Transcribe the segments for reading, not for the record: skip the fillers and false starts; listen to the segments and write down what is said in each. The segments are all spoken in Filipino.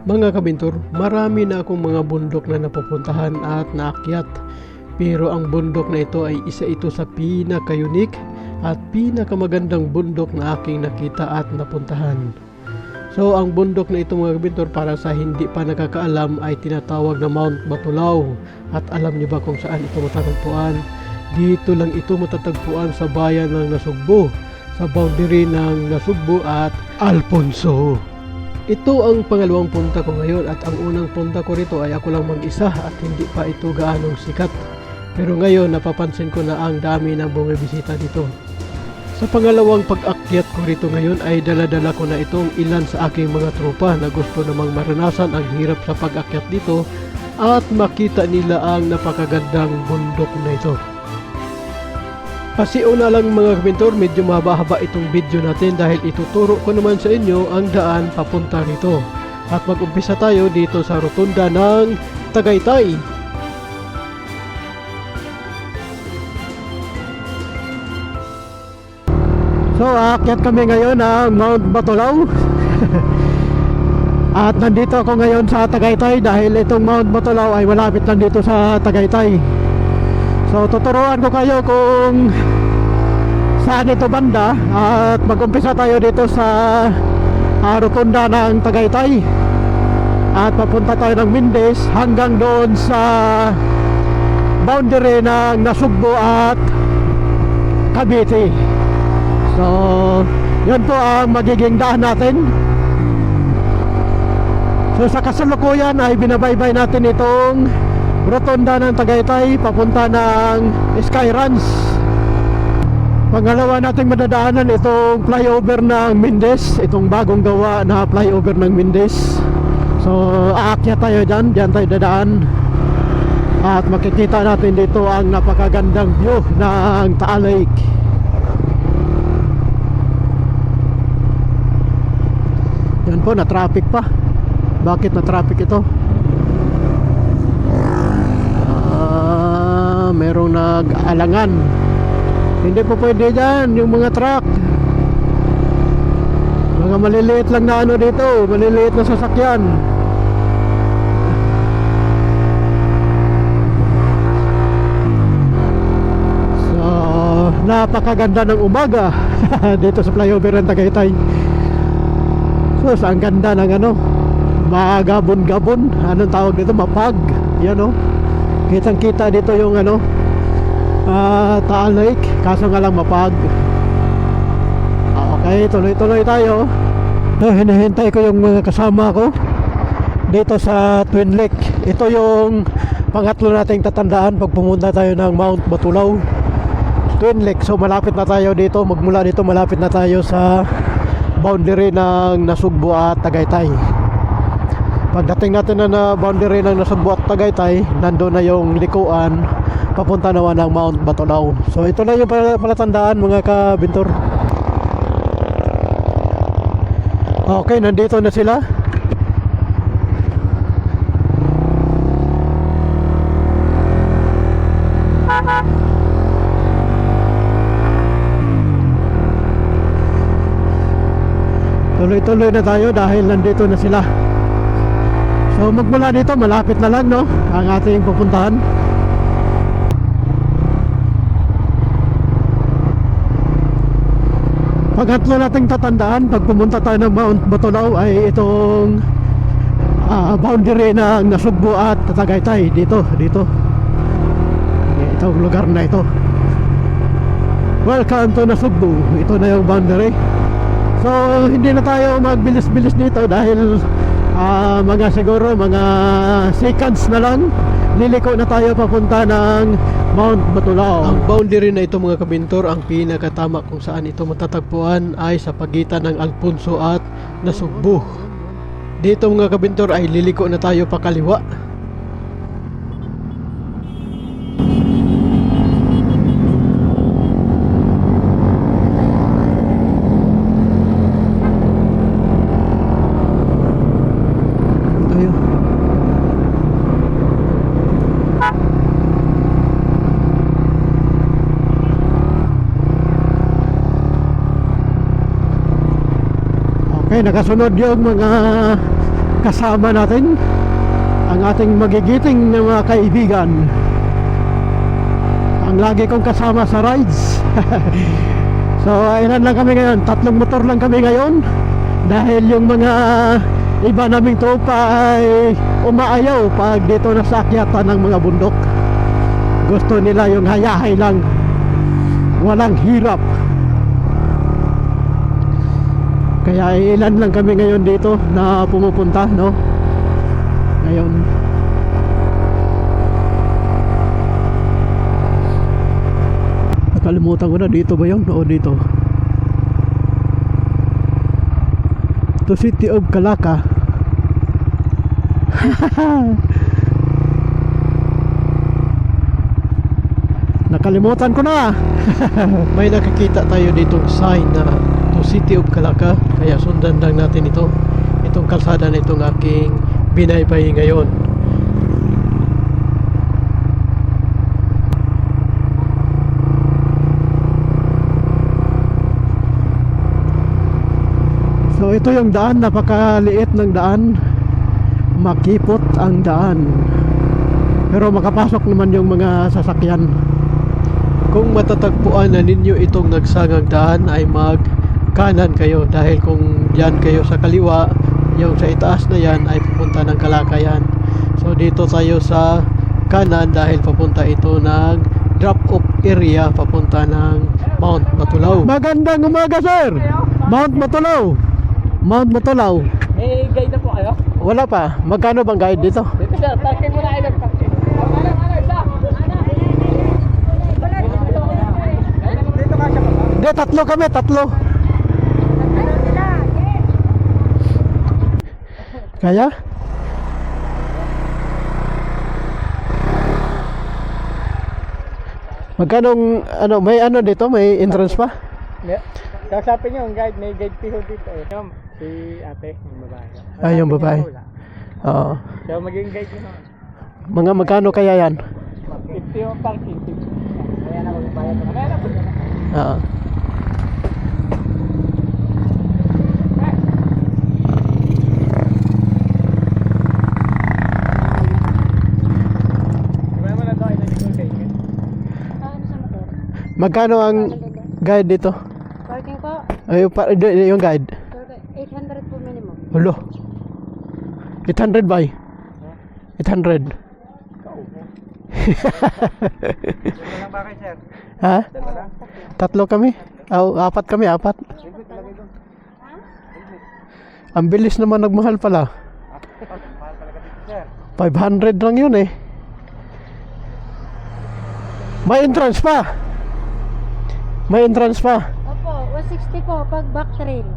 Mga kabintor, marami na akong mga bundok na napupuntahan at naakyat. Pero ang bundok na ito ay isa ito sa pinaka-unique at pinakamagandang bundok na aking nakita at napuntahan. So ang bundok na ito mga kabintor, para sa hindi pa nakakaalam, ay tinatawag na Mount Batulaw. At alam niyo ba kung saan ito matatagpuan? Dito lang ito matatagpuan sa bayan ng Nasugbu, sa boundary ng Nasugbu at Alfonso. Ito ang pangalawang punta ko ngayon at ang unang punta ko rito ay ako lang mag-isa at hindi pa ito gaanong sikat. Pero ngayon napapansin ko na ang dami ng bumibisita dito. Sa pangalawang pag-akyat ko rito ngayon ay dala-dala ko na itong ilan sa aking mga tropa na gusto namang maranasan ang hirap sa pag-akyat dito at makita nila ang napakagandang bundok na ito. Pasiuna lang mga kabintor, medyo mahaba-haba itong video natin dahil ituturo ko naman sa inyo ang daan papunta rito. At mag-umpisa tayo dito sa rotunda ng Tagaytay. So aakyat kami ngayon ng Mount Batulaw. At nandito ako ngayon sa Tagaytay dahil itong Mount Batulaw ay malapit lang dito sa Tagaytay. So tuturuan ko kayo kung saan ito banda at mag-umpisa tayo dito sa rotunda ng Tagaytay at papunta tayo ng Mindes hanggang doon sa boundary ng Nasugbu at Cavite. So yun po ang magiging daan natin. So sa kasalukuyan ay binabaybay natin itong rotunda ng Tagaytay papunta ng Sky Ranch. Pangalawa nating madadaanan itong flyover ng Mindes, itong bagong gawa na flyover ng Mindes. So aakyat tayo dyan tayo dadaan at makikita natin dito ang napakagandang view ng Taal Lake. Yan po, na traffic pa. Bakit na traffic ito? Merong nag-alangan. Hindi po pwede dyan yung mga truck. Mga maliliit lang na ano dito, maliliit na sasakyan. So napakaganda ng umaga dito sa flyover ng Tagaytay. So ang ganda ng ano, magabon-gabon, anong tawag dito, mapag, yan o. Kitang kita dito yung ano, Taal Lake, kaso nga lang mapag. Okay, tuloy-tuloy tayo. Hinihintay ko yung mga kasama ko dito sa Twin Lake. Ito yung pangatlo nating tatandaan pag pumunta tayo ng Mount Batulaw, Twin Lake. So malapit na tayo dito, magmula dito malapit na tayo sa boundary ng Nasugbu at Tagaytay. Pagdating natin na boundary ng Nasugbu at Tagaytay, nandun na yung likuan papunta naman ng Mount Batulaw. So ito na yung palatandaan mga kabintor. Okay, nandito na sila. Tuloy-tuloy na tayo dahil nandito na sila. So magmula dito malapit na lang no ang ating pupuntahan. Pangatlo nating tatandaan pag pumunta tayo ng Mount Batulaw ay itong boundary ng Nasugbu at Tagaytay. Dito itong lugar na ito. Welcome to Nasugbu. Ito na yung boundary. So hindi na tayo magbilis-bilis dito dahil siguro mga seconds na lang liliko na tayo papunta ng Mount Batulaw. Ang boundary na ito mga kabintor, ang pinakatama kung saan ito matatagpuan ay sa pagitan ng Alfonso at Nasugbu. Dito mga kabintor ay liliko na tayo pakaliwa. Okay, nakasunod yung mga kasama natin ang ating magigiting na mga kaibigan, ang lagi kong kasama sa rides. So ilan lang kami ngayon, 3 motor lang kami ngayon, dahil yung mga iba naming tropa ay umaayaw pag dito na sa akyatan ng mga bundok. Gusto nila yung hayahay lang, walang hirap. Kaya ilan lang kami ngayon dito na pumupunta, no? Ngayon. Nakalimutan ko na, dito ba yun? O dito. To City of Calaka. Nakalimutan ko na. May nakikita tayo ditong sign na to City of Calaka, kaya sundan lang natin ito, itong kalsada na itong aking binaybay ngayon. So ito yung daan, napakaliit ng daan, makipot ang daan, pero makapasok naman yung mga sasakyan. Kung matatagpuan na ninyo itong nagsangang daan ay mag kanan kayo, dahil kung dyan kayo sa kaliwa, yung sa itaas na yan ay pupunta ng Kalakayan. So dito tayo sa kanan dahil papunta ito ng drop off area papunta ng Mount Matulaw. Magandang umaga, sir! Mount Matulaw! Mount Matulaw. May guide na po kayo? Wala pa. Magkano bang guide dito? Dito sir, parking muna kayo. Parking. Dito ka siya ba? Hindi, 3 kami, 3. Kaya? Magkanong, ano, may ano dito? May entrance pa? Yeah. Kasapin nyo, ang guide, may guide piho dito eh. Si ate, yung babae. Ah, yung babae. Oo. So maging guide nyo naman. Mga magkano kaya yan? 50 yung parking. 50. Kaya na magbayad ko. Kaya na po. Oo. Magkano ang guide dito? Parking po, Ay, yung guide. 800 po minimum. Hulo. 800 ba? 800. Dalawa lang ba kayo sir? Ha? Dalawa lang? 3 kami? Oh, 4 kami, 4. Ang bilis naman nagmahal pala. Mahal talaga dito sir. 500 lang yun eh. May entrance pa. May entrance pa. Opo, 160 po pag back trail.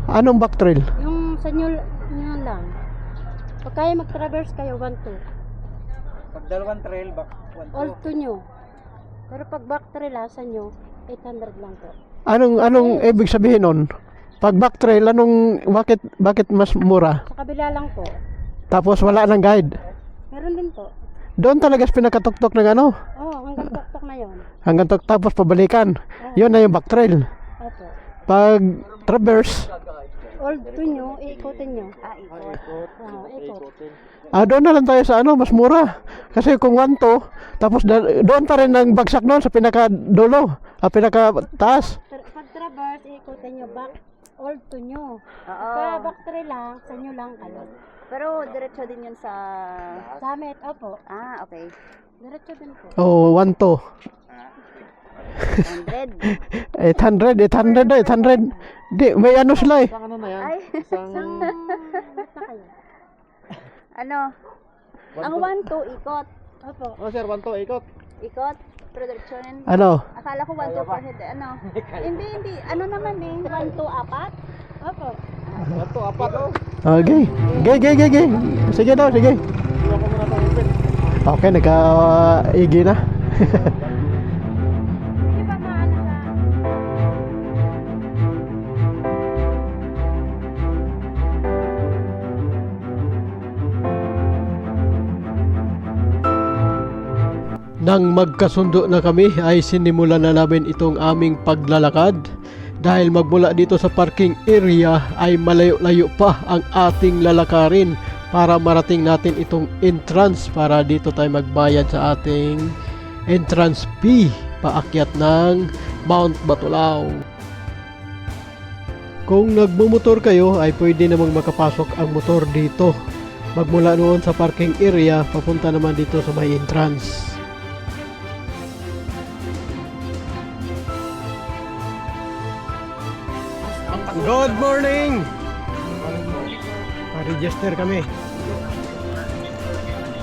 Anong back trail? Yung sa nyo lang. Pag kaya mag-traverse kayo, 1-2. Pag dalawang trail, back 1 All to nyo. Pero pag back trail sa nyo, 800 lang po. Anong ibig sabihin nun? Pag back trail, bakit mas mura? Sa kabila lang po. Tapos wala nang guide. Meron din po. Doon talaga pinakatuktok ng ano? Oo, hanggang tuktok na yon. Hanggang tapos pabalikan. Yun na yung back trail. Opo. Pag traverse, All to nyo, iikutin nyo. Ikot. Ikot. doon na lang tayo sa ano, mas mura. Kasi kung 1 to, tapos doon pa rin ang bagsak noon sa pinakadulo, pinakataas. Pag traverse, iikutin nyo back. All to nyo. Pag back trail lang, sa nyo lang kayo. Pero diretso din yun sa... Summit, opo. Ah, okay. Diretso din po. Oh, 1 to. 100. 800 na, 800. Di, may ano sila eh. Isang ano na yan? Ay, Isang na kayo. ano? Ang 1-2 ikot. Opo. Oh sir, 1 to, ikot. Ikot. Pero diretso rin. Ano? Akala ko 1-2 per head. Ano? Hindi. Ano naman eh? 1-2 apat? Opo. 1 to, 4 oh. Okay. Gay. Sige daw, sige. Iwan ko muna itong open. Okay, nagka-igi na. Hindi pa maano sa... Nang magkasundo na kami ay sinimulan na namin itong aming paglalakad Dahil magmula dito sa parking area ay malayo-layo pa ang ating lalakarin para marating natin itong entrance para dito tayo magbayad sa ating entrance fee paakyat ng Mount Batulao. Kung nagmumotor kayo ay pwede namang makapasok ang motor dito. Magmula noon sa parking area papunta naman dito sa may entrance. Good morning! Pa-register kami.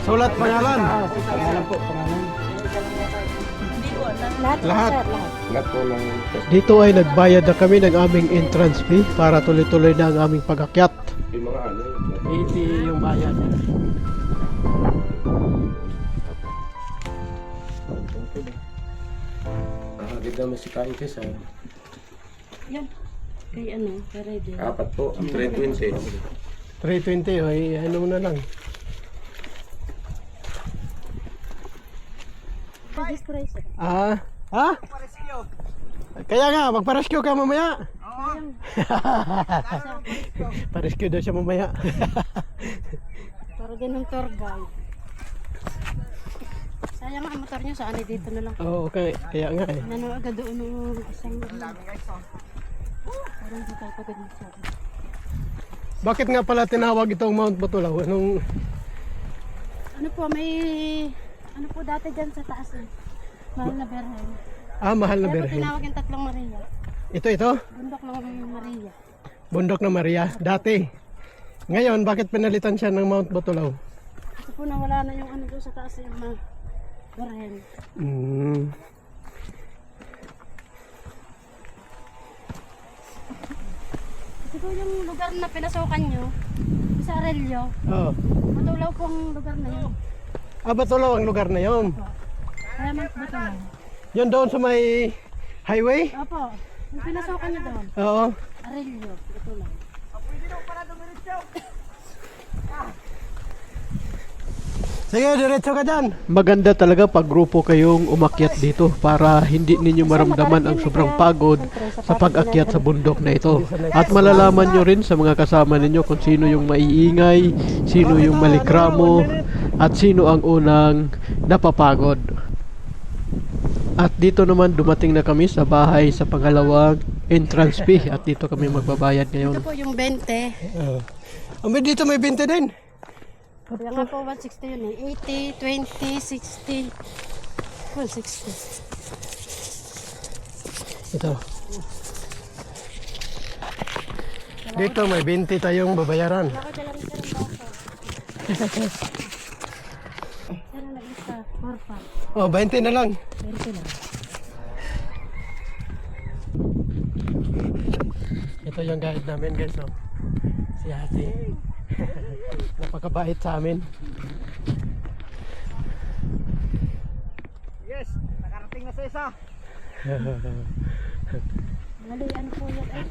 Sulat pangalan. Pangalan po, pangalan. Lahat. Dito ay nagbayad na kami ng aming entrance fee para tuloy-tuloy na ang aming pag-akyat. 80 yung bayad. Ganda mo si Kain Kes, ah. Yan. Kay ano, ready. Apat po, 320. 320 ay ano na lang. Registration. Ah? Ha? Kaya nga, magpa-rescue ka mamaya. Pa-rescue daw siya mamaya. Para din ng tour guide. Sayang ang motor nyo, saan dito na lang. Oo, okay. Kaya nga eh. Nano agad doon ng isang parang di tayo pagod masyado. Bakit nga pala tinawag itong Mount Batulao? Anong... Ano po, may ano po dati dyan sa taas eh. Mahal na Berhen. mahal na Kaya po Berhen. tinawag yung tatlong Maria. Ito? Bundok ng Maria. Bundok na Maria. Dati. Ngayon, bakit pinalitan siya ng Mount Batulao? Kasi po nawala na yung ano doon sa taas yung mga Berhen. Kasi po yung lugar na pinasukan nyo, sa Arelio, Oo. Batulaw pong lugar na yun. Batulao ang lugar na yon. Kaya man Batulaw. Yun doon sa may highway? Opo, yung pinasukan nyo doon, Oo. Arelio, Batulaw. Sige, diretso ka dyan. Maganda talaga pag grupo kayong umakyat dito para hindi ninyo maramdaman ang sobrang pagod sa pag-akyat sa bundok na ito. At malalaman nyo rin sa mga kasama ninyo kung sino yung maiingay, sino yung malikramo, at sino ang unang napapagod. At dito naman dumating na kami sa bahay sa pangalawang entrance fee at dito kami magbabayad Ito ngayon. po yung 20. Dito may 20 din. Kaya nga po 160 yun eh. 80, 20, 60. 160. Ito. Dito may 20 tayong babayaran. Ako dyan lang siya ng baka. Pero nag-isa, 4 pa. 20 na lang. 20 lang. Ito yung guide namin guys, no? Si Ate. Napakabait sa amin. Yes, nakarating na sa isa. Mali, ano po yun? Ay,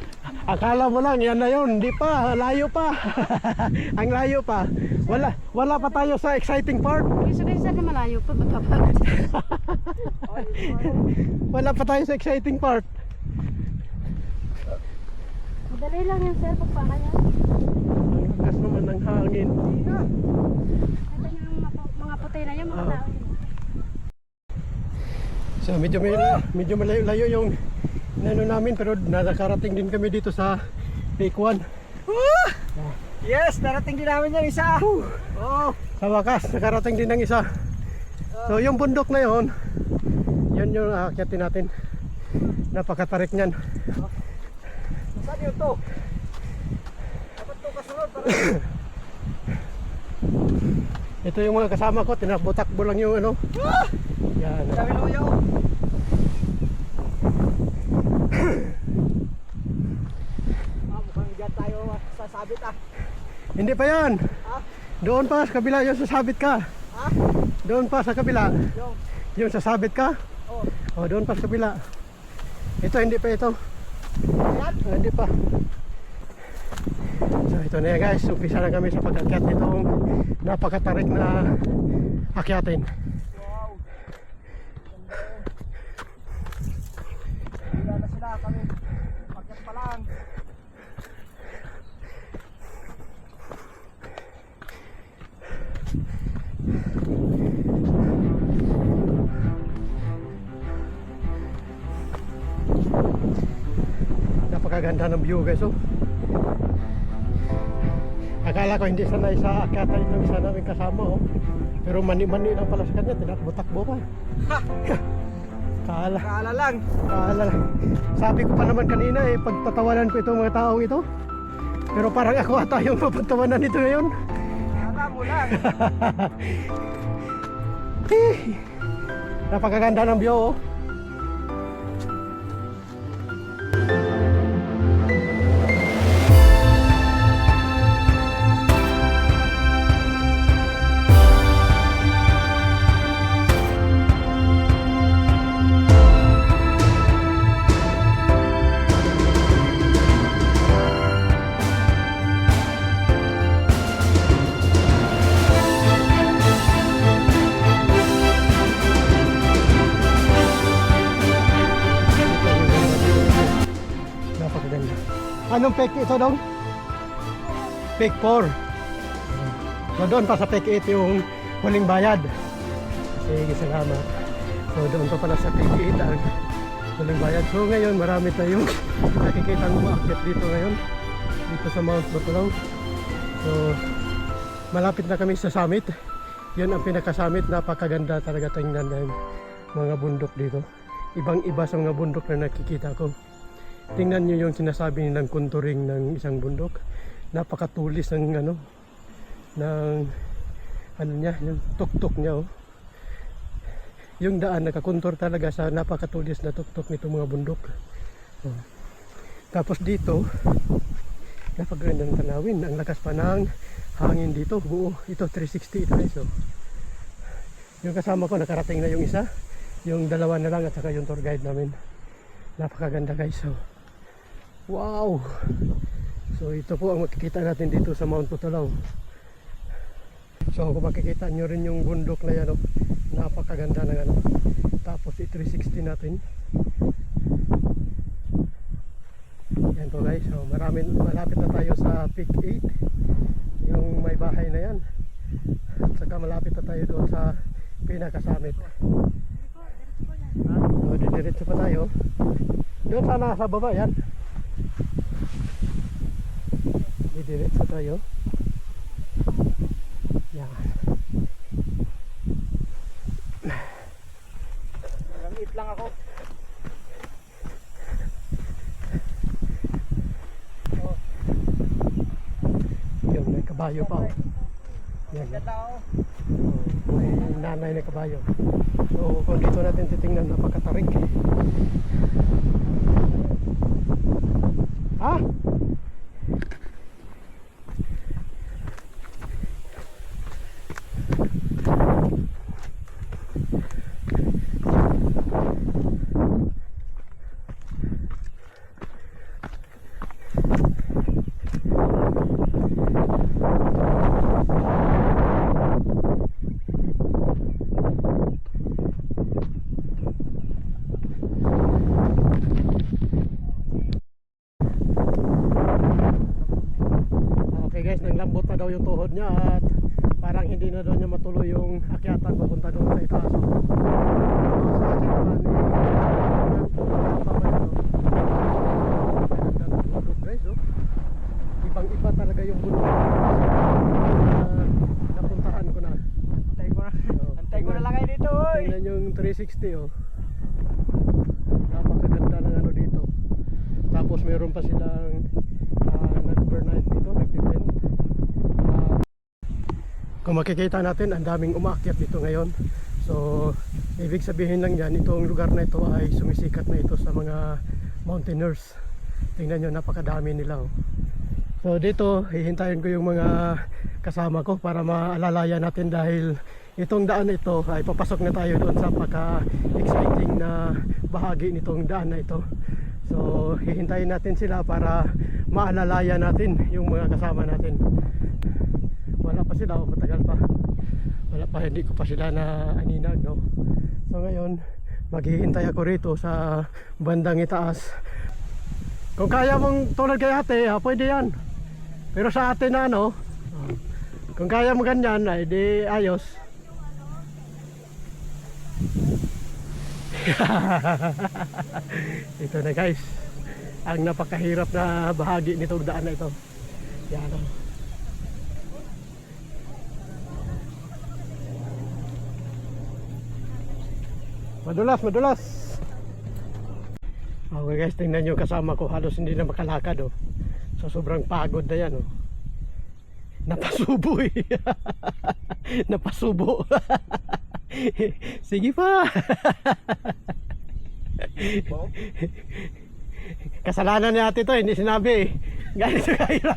Akala mo lang, yan na yun. Hindi pa, layo pa. Ang layo pa. Wala pa tayo sa exciting part. yung sabihin saan na malayo pa, magpapagod. Wala pa tayo sa exciting part. Madali lang yung sir, pagpakanya. Ang lakas naman ng hangin. Ito yung mga puti na yun, mga tao yun. So medyo malayo-layo yung inano namin pero nakarating din kami dito sa Peak 1. Yes, narating din namin yung isa. Oh, Sa wakas, nakarating din ng isa. So yung bundok na yon, yun yung aakyatin natin. Napakatarik niyan. saan yun to? Dapat to kasunod para Ito yung mga kasama ko, tinabutakbo lang yung ano. Yan. dami luyaw. Mukhang dyan tayo sasabit ah. Hindi pa yan. Ha? Doon pa sa kabila yung sasabit ka. Ha? Doon pa sa kabila. Yung, Yung sasabit ka. oh, O doon pa sa kabila. Ito hindi pa ito. Hindi pa. So ito na yan guys, umpisa na kami sa pag-akyat nitong napakatarik na akyatin. wow. Wala na sila kami. napakaganda ng view guys. Oh. Akala ko hindi sanay sa akyatan yung isa namin kasama. Oh. Pero mani-mani lang pala sa kanya, tinakbo-takbo pa. Kaala lang. Sabi ko pa naman kanina pagtatawanan ko itong mga taong ito. Pero parang ako ata yung mapagtawanan nito ngayon. Kala mo lang. Napakaganda ng view. Oh. Anong peke ito dong? Peke 4. So doon pa sa peke 8 yung huling bayad. Sige, salamat. So doon pa pala sa peke 8 ang huling bayad. So ngayon marami tayong nakikita ng umakyat dito ngayon. Dito sa Mount Batulaw. So malapit na kami sa summit. Yun ang pinaka-summit. Napakaganda talaga tingnan ng mga bundok dito. Ibang-iba sa mga bundok na nakikita ko. Tingnan nyo yung sinasabi ng contouring ng isang bundok. Napakatulis ng niya, yung tuktok niya. Oh. Yung daan nakakontour talaga sa napakatulis na tuktok nito mga bundok. Oh. Tapos dito, napakagandang tanawin. Ang lakas pa ng hangin dito. Buo, ito 360 ito guys. Oh. Yung kasama ko nakarating na yung isa. Yung dalawa na lang at saka yung tour guide namin. Napakaganda guys. Oh. Wow! So ito po ang makikita natin dito sa Mount Batulaw. So kung makikita nyo rin yung bundok na yan, oh, napakaganda ng tapos i-360 natin. Yan po guys, so malapit na tayo sa peak 8, yung may bahay na yan. At saka malapit na tayo doon sa pinaka-summit. So didiretso pa tayo. Doon sana sa baba yan. Didiretso tayo. Yan. Langit lang ako. Oh. Yung may kabayo pa. Oh. Yan. Tao. Oh, may nanay na kabayo. So kung dito natin titingnan, napakatarik. Ah? Lambot na daw yung tuhod niya at parang hindi na daw niya matuloy yung akyatan papunta doon sa itaas. So, sa akin naman ibang iba talaga yung bundok napuntahan ko na. Antay ko na lang kayo dito. Tingnan yung 360 oh. Napakaganda ng dito. Tapos meron pa silang nag-overnight dito, nag-tent. Kung makikita natin, ang daming umaakyat dito ngayon. So, ibig sabihin lang yan, itong lugar na ito ay sumisikat na ito sa mga mountaineers. Tingnan nyo, napakadami nila. Oh. So, dito, hihintayin ko yung mga kasama ko para maalalayan natin dahil itong daan na ito ay papasok na tayo doon sa paka-exciting na bahagi nitong daan na ito. So, hihintayin natin sila para maalalayan natin yung mga kasama natin. Wala pa sila, matagal pa. Wala pa, hindi ko pa sila na aninag, no? So ngayon, maghihintay ako rito sa bandang itaas. Kung kaya mong tulad kay ate, pwede yan. Pero sa ate na kung kaya mo ganyan, ay di ayos. Ito na guys. ang napakahirap na bahagi nitong daan na ito. Yan. Madulas, madulas. Okay guys, tingnan nyo kasama ko, halos hindi na makalakad oh. So sobrang pagod na yan oh. Napasubo eh. Napasubo. Sige pa. Kasalanan ni ate to, hindi sinabi eh. Ganito kayo.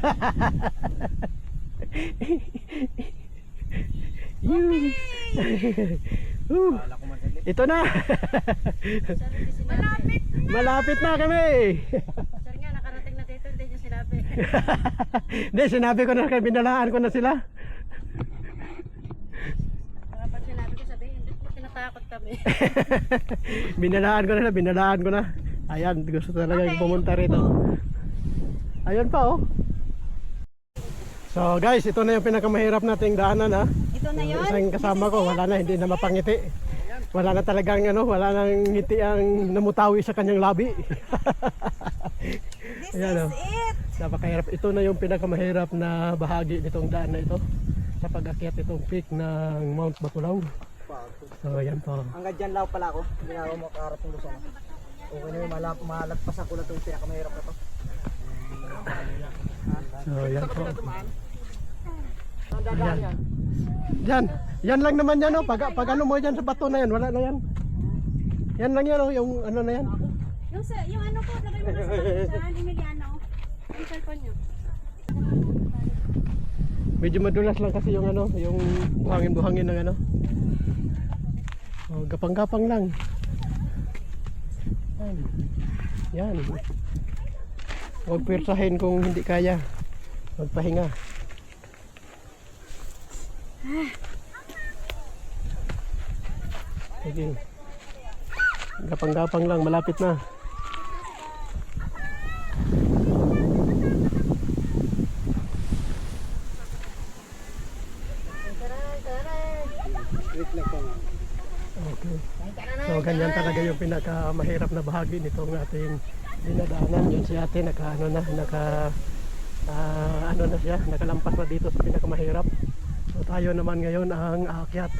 Ito na. Malapit na kami. Sir nga, nakarating na dito, hindi niya sinabi. Hindi, sinabi ko na, binalaan ko na sila. Kapag sinabi ko, sabihin, hindi ko tinatakot kami. Binalaan ko na. Ayan, gusto talaga pumunta rito. Ayun pa oh. So guys, ito na yung pinakamahirap nating daanan ha. Ito na yun? Isang kasama ko, wala na, hindi na mapangiti. Wala na talagang wala nang ngiti ang namutawi sa kanyang labi. This Ayan, is it! napakahirap. Ito na yung pinakamahirap na bahagi nitong daan na ito sa pag-akyat itong peak ng Mount Batulaw. So ayan po. Hanggang dyan lang pala ako. Hindi na ako makaharap ng Luzon. Okay na yun, malagpasan ko na ito yung pinakamahirap na ito. So ayan po. Ayan. Yan lang naman yan oh. Pag ano mo dyan sa bato na yan, wala na yan. Yan lang yan oh, yung ano na yan. Yung ano po, lagay mo na sa Emiliano. Yung cellphone nyo. Medyo madulas lang kasi yung yung buhangin-buhangin ng Oh, gapang-gapang lang. Yan. Huwag pirsahin kung hindi kaya. Magpahinga. Sige. Gapang-gapang lang, malapit na. Okay. So ganyan talaga yung pinakamahirap na bahagi nitong ating dinadaanan. Yun si ate naka nakalampas na dito sa pinakamahirap. So tayo naman ngayon ang aakyat.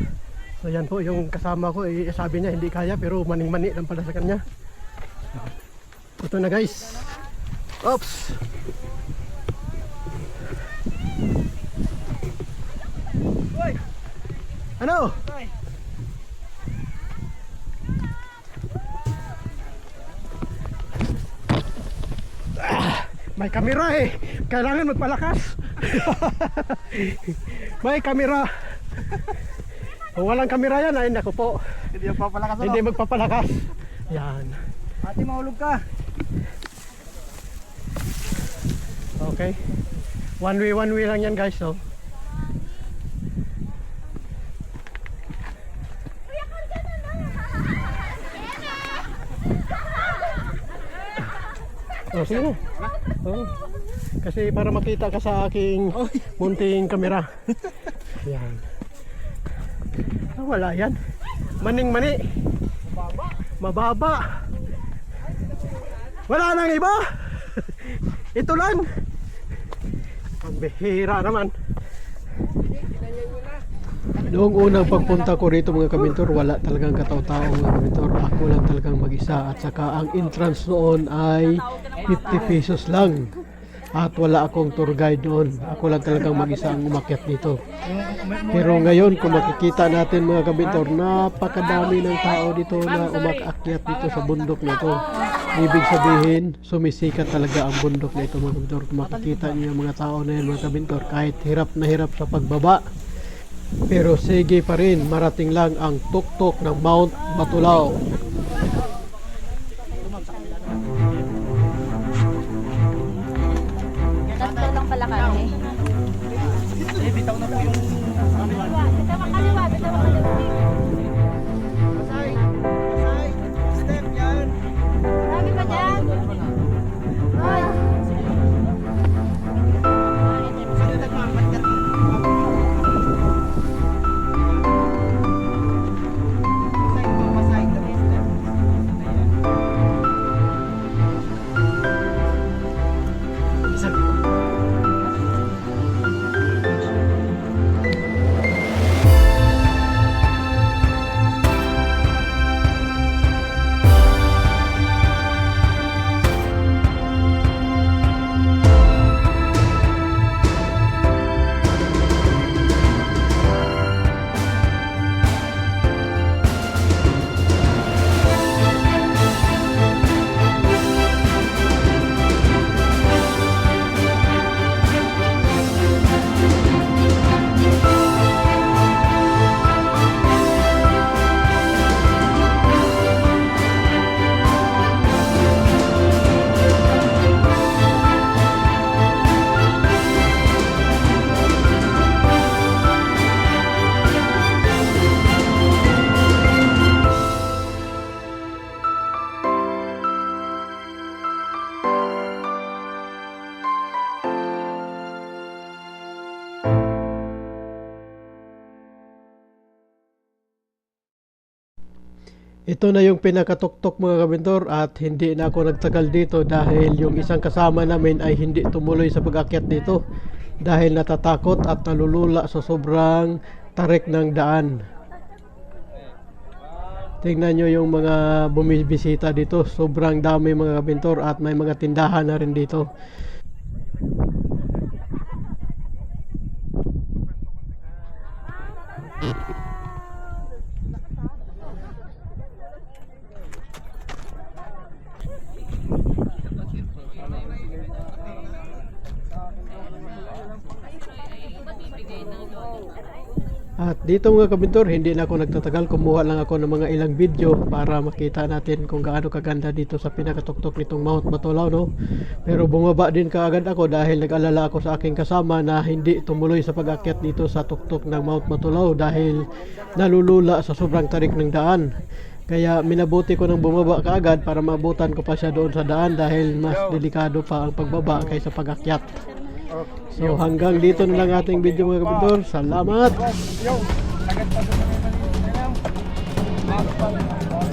So yan po yung kasama ko, sabi niya hindi kaya pero maning-mani lang pala sa kanya. Ito na guys. Oops. Ano? May kamera eh. Kailangan magpalakas. May kamera. Kung walang kamera yan, ay naku po. Hindi magpapalakas ano? Hindi magpapalakas. Yan. Ate, mahulog ka. Okay. One way lang yan guys. So. Oh, sige na. Oh. Kasi para makita ka sa aking munting kamera. Yan. Oh, wala yan. Maning-mani. Mababa. Wala nang iba. Ito lang. Pagbihira naman. Noong unang pagpunta ko rito mga kamintor, wala talagang kataw-tao mga kamintor. Ako lang talagang mag-isa at saka ang entrance noon ay 50 pesos lang. At wala akong tour guide noon. Ako lang talagang mag-isa ang umakyat dito. Pero ngayon kung makikita natin mga kamintor, napakadami ng tao dito na umaakyat dito sa bundok na ito. Ibig sabihin, sumisikat talaga ang bundok na ito mga kamintor. Kung makikita niyo yung mga tao na yan mga kamintor, kahit hirap na hirap sa pagbaba, pero sige pa rin, marating lang ang tuktok ng Mount Batulaw. Tatlo lang pala kami. Bitaw na po yung... Kaliwa. Masay! Step yan! Marami pa dyan. Ay. Saan yung nagmamagat? Masay, step. Ito na yung pinakatuktok mga kabintor at hindi na ako nagtagal dito dahil yung isang kasama namin ay hindi tumuloy sa pag-akyat dito dahil natatakot at nalulula sa sobrang tarik ng daan. Tingnan nyo yung mga bumibisita dito, sobrang dami mga kabintor at may mga tindahan na rin dito. At dito mga kabintor, hindi na ako nagtatagal, kumuha lang ako ng mga ilang video para makita natin kung gaano kaganda dito sa pinakatuktok nitong Mount Batulaw, no? Pero bumaba din kaagad ako dahil nag-alala ako sa aking kasama na hindi tumuloy sa pag-akyat dito sa tuktok ng Mount Batulaw dahil nalulula sa sobrang tarik ng daan. Kaya minabuti ko nang bumaba kaagad para maabutan ko pa siya doon sa daan dahil mas delikado pa ang pagbaba kaysa pag-akyat. So hanggang dito na lang ating video mga kabintor. Salamat! Yo, agad pa sa mga